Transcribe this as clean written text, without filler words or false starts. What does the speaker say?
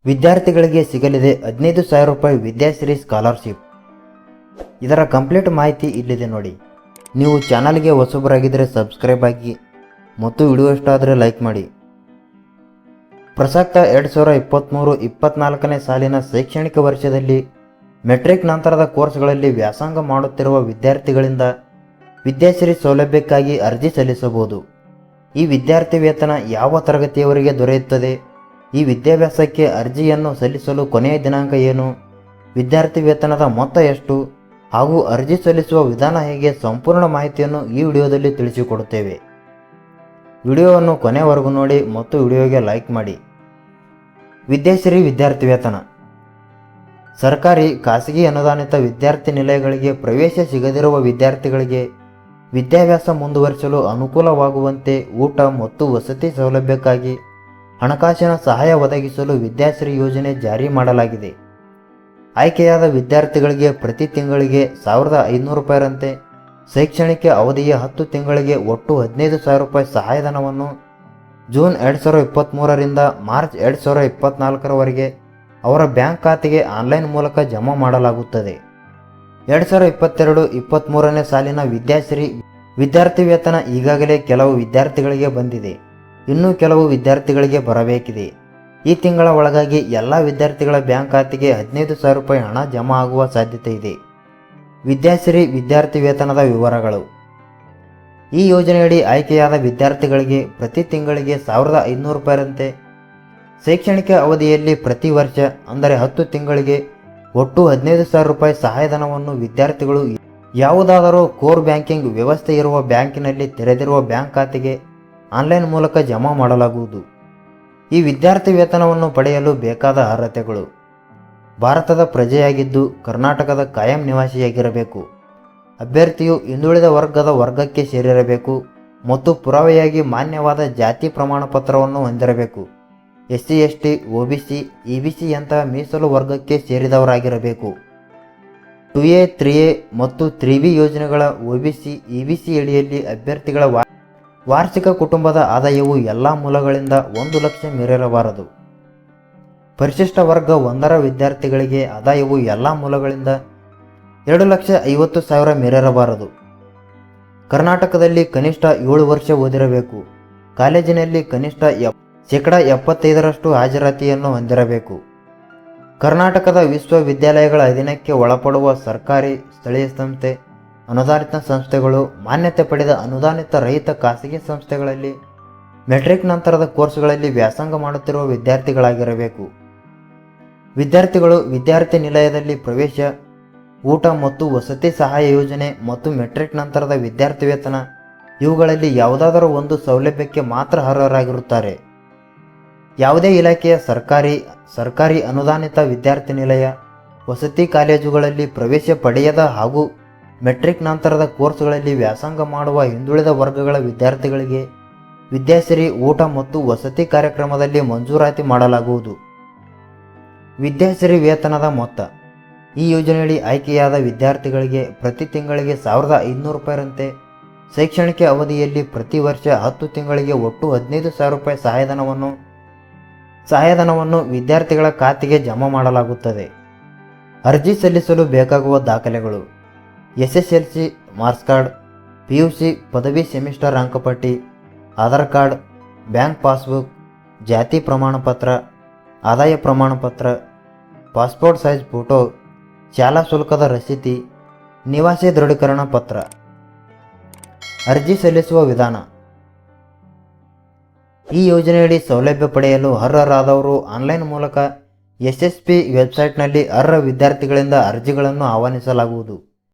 ವಿದ್ಯಾರ್ಥಿಗಳಿಗೆ ಸಿಗಲಿದೆ 15,000 ರೂಪಾಯಿ ವಿದ್ಯಾಶ್ರೀ ಸ್ಕಾಲರ್ಶಿಪ್. ಇದರ ಕಂಪ್ಲೀಟ್ ಮಾಹಿತಿ ಇಲ್ಲಿದೆ ನೋಡಿ. ನೀವು ಚಾನಲ್ಗೆ ಹೊಸಬರಾಗಿದ್ದರೆ ಸಬ್ಸ್ಕ್ರೈಬ್ ಆಗಿ ಮತ್ತು ವಿಡಿಯೋ ಇಷ್ಟ ಆದರೆ ಲೈಕ್ ಮಾಡಿ. ಪ್ರಸಕ್ತ 2023-24ನೇ ಸಾಲಿನ ಶೈಕ್ಷಣಿಕ ವರ್ಷದಲ್ಲಿ ಮೆಟ್ರಿಕ್ ನಂತರದ ಕೋರ್ಸ್ಗಳಲ್ಲಿ ವ್ಯಾಸಂಗ ಮಾಡುತ್ತಿರುವ ವಿದ್ಯಾರ್ಥಿಗಳಿಂದ ವಿದ್ಯಾಶ್ರೀ ಸೌಲಭ್ಯಕ್ಕಾಗಿ ಅರ್ಜಿ ಸಲ್ಲಿಸಬಹುದು. ಈ ವಿದ್ಯಾರ್ಥಿ ವೇತನ ಯಾವ ತರಗತಿಯವರೆಗೆ ದೊರೆಯುತ್ತದೆ? ಈ ವಿದ್ಯಾಭ್ಯಾಸಕ್ಕೆ ಅರ್ಜಿಯನ್ನು ಸಲ್ಲಿಸಲು ಕೊನೆಯ ದಿನಾಂಕ ಏನು? ವಿದ್ಯಾರ್ಥಿ ವೇತನದ ಮೊತ್ತ ಎಷ್ಟು ಹಾಗೂ ಅರ್ಜಿ ಸಲ್ಲಿಸುವ ವಿಧಾನ ಹೇಗೆ? ಸಂಪೂರ್ಣ ಮಾಹಿತಿಯನ್ನು ಈ ವಿಡಿಯೋದಲ್ಲಿ ತಿಳಿಸಿಕೊಡುತ್ತೇವೆ. ವಿಡಿಯೋವನ್ನು ಕೊನೆವರೆಗೂ ನೋಡಿ ಮತ್ತು ವಿಡಿಯೋಗೆ ಲೈಕ್ ಮಾಡಿ. ವಿದ್ಯಾಶ್ರೀ ವಿದ್ಯಾರ್ಥಿ ವೇತನ. ಸರ್ಕಾರಿ, ಖಾಸಗಿ ಅನುದಾನಿತ ವಿದ್ಯಾರ್ಥಿ ನಿಲಯಗಳಿಗೆ ಪ್ರವೇಶ ಸಿಗದಿರುವ ವಿದ್ಯಾರ್ಥಿಗಳಿಗೆ ವಿದ್ಯಾಭ್ಯಾಸ ಮುಂದುವರಿಸಲು ಅನುಕೂಲವಾಗುವಂತೆ ಊಟ ಮತ್ತು ವಸತಿ ಸೌಲಭ್ಯಕ್ಕಾಗಿ ಹಣಕಾಸಿನ ಸಹಾಯ ಒದಗಿಸಲು ವಿದ್ಯಾಶ್ರೀ ಯೋಜನೆ ಜಾರಿ ಮಾಡಲಾಗಿದೆ. ಆಯ್ಕೆಯಾದ ವಿದ್ಯಾರ್ಥಿಗಳಿಗೆ ಪ್ರತಿ ತಿಂಗಳಿಗೆ 1,500 ರೂಪಾಯಿರಂತೆ ಶೈಕ್ಷಣಿಕ ಅವಧಿಯ 10 ತಿಂಗಳಿಗೆ ಒಟ್ಟು 15,000 ರೂಪಾಯಿ ಸಹಾಯಧನವನ್ನು ಜೂನ್ 2023ರಿಂದ ಮಾರ್ಚ್ 2024ರವರೆಗೆ ಅವರ ಬ್ಯಾಂಕ್ ಖಾತೆಗೆ ಆನ್ಲೈನ್ ಮೂಲಕ ಜಮಾ ಮಾಡಲಾಗುತ್ತದೆ. 2022-23ನೇ ಸಾಲಿನ ವಿದ್ಯಾಶ್ರೀ ವಿದ್ಯಾರ್ಥಿ ವೇತನ ಈಗಾಗಲೇ ಕೆಲವು ವಿದ್ಯಾರ್ಥಿಗಳಿಗೆ ಬಂದಿದೆ. ಇನ್ನೂ ಕೆಲವು ವಿದ್ಯಾರ್ಥಿಗಳಿಗೆ ಬರಬೇಕಿದೆ. ಈ ತಿಂಗಳ ಒಳಗಾಗಿ ಎಲ್ಲ ವಿದ್ಯಾರ್ಥಿಗಳ ಬ್ಯಾಂಕ್ ಖಾತೆಗೆ 15,000 ರೂಪಾಯಿ ಹಣ ಜಮಾ ಆಗುವ ಸಾಧ್ಯತೆ ಇದೆ. ವಿದ್ಯಾಶ್ರೀ ವಿದ್ಯಾರ್ಥಿ ವೇತನದ ವಿವರಗಳು. ಈ ಯೋಜನೆಯಡಿ ಆಯ್ಕೆಯಾದ ವಿದ್ಯಾರ್ಥಿಗಳಿಗೆ ಪ್ರತಿ ತಿಂಗಳಿಗೆ 1,500 ರೂಪಾಯಿರಂತೆ ಶೈಕ್ಷಣಿಕ ಅವಧಿಯಲ್ಲಿ ಪ್ರತಿ ವರ್ಷ ಅಂದರೆ 10 ತಿಂಗಳಿಗೆ ಒಟ್ಟು 15,000 ರೂಪಾಯಿ ಸಹಾಯಧನವನ್ನು ವಿದ್ಯಾರ್ಥಿಗಳು ಯಾವುದಾದರೂ ಕೋರ್ ಬ್ಯಾಂಕಿಂಗ್ ವ್ಯವಸ್ಥೆ ಇರುವ ಬ್ಯಾಂಕಿನಲ್ಲಿ ತೆರೆದಿರುವ ಬ್ಯಾಂಕ್ ಖಾತೆಗೆ ಆನ್ಲೈನ್ ಮೂಲಕ ಜಮಾ ಮಾಡಲಾಗುವುದು. ಈ ವಿದ್ಯಾರ್ಥಿ ವೇತನವನ್ನು ಪಡೆಯಲು ಬೇಕಾದ ಅರ್ಹತೆಗಳು: ಭಾರತದ ಪ್ರಜೆಯಾಗಿದ್ದು ಕರ್ನಾಟಕದ ಕಾಯಂ ನಿವಾಸಿಯಾಗಿರಬೇಕು. ಅಭ್ಯರ್ಥಿಯು ಹಿಂದುಳಿದ ವರ್ಗಕ್ಕೆ ಸೇರಿರಬೇಕು ಮತ್ತು ಪುರಾವೆಯಾಗಿ ಮಾನ್ಯವಾದ ಜಾತಿ ಪ್ರಮಾಣ ಪತ್ರವನ್ನು ಹೊಂದಿರಬೇಕು. SC, ST, OBC, EBC ಯಂತಹ ಮೀಸಲು ವರ್ಗಕ್ಕೆ ಸೇರಿದವರಾಗಿರಬೇಕು. 2A, 3A ಮತ್ತು 3B ಯೋಜನೆಗಳ OBC, EBC ಅಡಿಯಲ್ಲಿ ಅಭ್ಯರ್ಥಿಗಳ ವಾರ್ಷಿಕ ಕುಟುಂಬದ ಆದಾಯವು ಎಲ್ಲ ಮೂಲಗಳಿಂದ 1 ಲಕ್ಷ ಮೀರಿರಬಾರದು. ಪರಿಶಿಷ್ಟ ವರ್ಗ 1ರ ವಿದ್ಯಾರ್ಥಿಗಳಿಗೆ ಆದಾಯವು ಎಲ್ಲ ಮೂಲಗಳಿಂದ 2,50,000 ಮೀರಿರಬಾರದು. ಕರ್ನಾಟಕದಲ್ಲಿ ಕನಿಷ್ಠ 7 ವರ್ಷ ಓದಿರಬೇಕು. ಕಾಲೇಜಿನಲ್ಲಿ ಕನಿಷ್ಠ 75% ಹಾಜರಾತಿಯನ್ನು ಹೊಂದಿರಬೇಕು. ಕರ್ನಾಟಕದ ವಿಶ್ವವಿದ್ಯಾಲಯಗಳ ಅಧೀನಕ್ಕೆ ಒಳಪಡುವ ಸರ್ಕಾರಿ, ಸ್ಥಳೀಯ ಸಂಸ್ಥೆ, ಅನುದಾನಿತ ಸಂಸ್ಥೆಗಳು, ಮಾನ್ಯತೆ ಪಡೆದ ಅನುದಾನಿತ ರಹಿತ ಖಾಸಗಿ ಸಂಸ್ಥೆಗಳಲ್ಲಿ ಮೆಟ್ರಿಕ್ ನಂತರದ ಕೋರ್ಸ್ಗಳಲ್ಲಿ ವ್ಯಾಸಂಗ ಮಾಡುತ್ತಿರುವ ವಿದ್ಯಾರ್ಥಿಗಳಾಗಿರಬೇಕು. ವಿದ್ಯಾರ್ಥಿಗಳು ವಿದ್ಯಾರ್ಥಿ ನಿಲಯದಲ್ಲಿ ಪ್ರವೇಶ, ಊಟ ಮತ್ತು ವಸತಿ ಸಹಾಯ ಯೋಜನೆ ಮತ್ತು ಮೆಟ್ರಿಕ್ ನಂತರದ ವಿದ್ಯಾರ್ಥಿ ವೇತನ ಇವುಗಳಲ್ಲಿ ಯಾವುದಾದರೂ ಒಂದು ಸೌಲಭ್ಯಕ್ಕೆ ಮಾತ್ರ ಅರ್ಹರಾಗಿರುತ್ತಾರೆ. ಯಾವುದೇ ಇಲಾಖೆಯ ಸರ್ಕಾರಿ ಅನುದಾನಿತ ವಿದ್ಯಾರ್ಥಿ ನಿಲಯ, ವಸತಿ ಕಾಲೇಜುಗಳಲ್ಲಿ ಪ್ರವೇಶ ಪಡೆಯದ ಹಾಗೂ ಮೆಟ್ರಿಕ್ ನಂತರದ ಕೋರ್ಸ್ಗಳಲ್ಲಿ ವ್ಯಾಸಂಗ ಮಾಡುವ ಹಿಂದುಳಿದ ವರ್ಗಗಳ ವಿದ್ಯಾರ್ಥಿಗಳಿಗೆ ವಿದ್ಯಾಶ್ರೀ ಊಟ ಮತ್ತು ವಸತಿ ಕಾರ್ಯಕ್ರಮದಲ್ಲಿ ಮಂಜೂರಾತಿ ಮಾಡಲಾಗುವುದು. ವಿದ್ಯಾಶ್ರೀ ವೇತನದ ಮೊತ್ತ. ಈ ಯೋಜನೆಯಡಿ ಆಯ್ಕೆಯಾದ ವಿದ್ಯಾರ್ಥಿಗಳಿಗೆ ಪ್ರತಿ ತಿಂಗಳಿಗೆ 1,500 ರೂಪಾಯಿರಂತೆ ಶೈಕ್ಷಣಿಕ ಅವಧಿಯಲ್ಲಿ ಪ್ರತಿ ವರ್ಷ 10 ತಿಂಗಳಿಗೆ ಒಟ್ಟು 15,000 ರೂಪಾಯಿ ಸಹಾಯಧನವನ್ನು ವಿದ್ಯಾರ್ಥಿಗಳ ಖಾತೆಗೆ ಜಮಾ ಮಾಡಲಾಗುತ್ತದೆ. ಅರ್ಜಿ ಸಲ್ಲಿಸಲು ಬೇಕಾಗುವ ದಾಖಲೆಗಳು: SSLC ಮಾರ್ಕ್ಸ್ ಕಾರ್ಡ್, PUC ಪದವಿ ಸೆಮಿಸ್ಟರ್ ಅಂಕಪಟ್ಟಿ, ಆಧಾರ್ ಕಾರ್ಡ್, ಬ್ಯಾಂಕ್ ಪಾಸ್ಬುಕ್, ಜಾತಿ ಪ್ರಮಾಣ ಪತ್ರ, ಆದಾಯ ಪ್ರಮಾಣ ಪತ್ರ, ಪಾಸ್ಪೋರ್ಟ್ ಸೈಜ್ ಫೋಟೋ, ಶಾಲಾ ಶುಲ್ಕದ ರಸೀತಿ, ನಿವಾಸಿ ದೃಢೀಕರಣ ಪತ್ರ. ಅರ್ಜಿ ಸಲ್ಲಿಸುವ ವಿಧಾನ. ಈ ಯೋಜನೆಯಡಿ ಸೌಲಭ್ಯ ಪಡೆಯಲು ಅರ್ಹರಾದವರು ಆನ್ಲೈನ್ ಮೂಲಕ SSP ವೆಬ್ಸೈಟ್ನಲ್ಲಿ ಅರ್ಹ ವಿದ್ಯಾರ್ಥಿಗಳಿಂದ ಅರ್ಜಿಗಳನ್ನು ಆಹ್ವಾನಿಸಲಾಗುವುದು.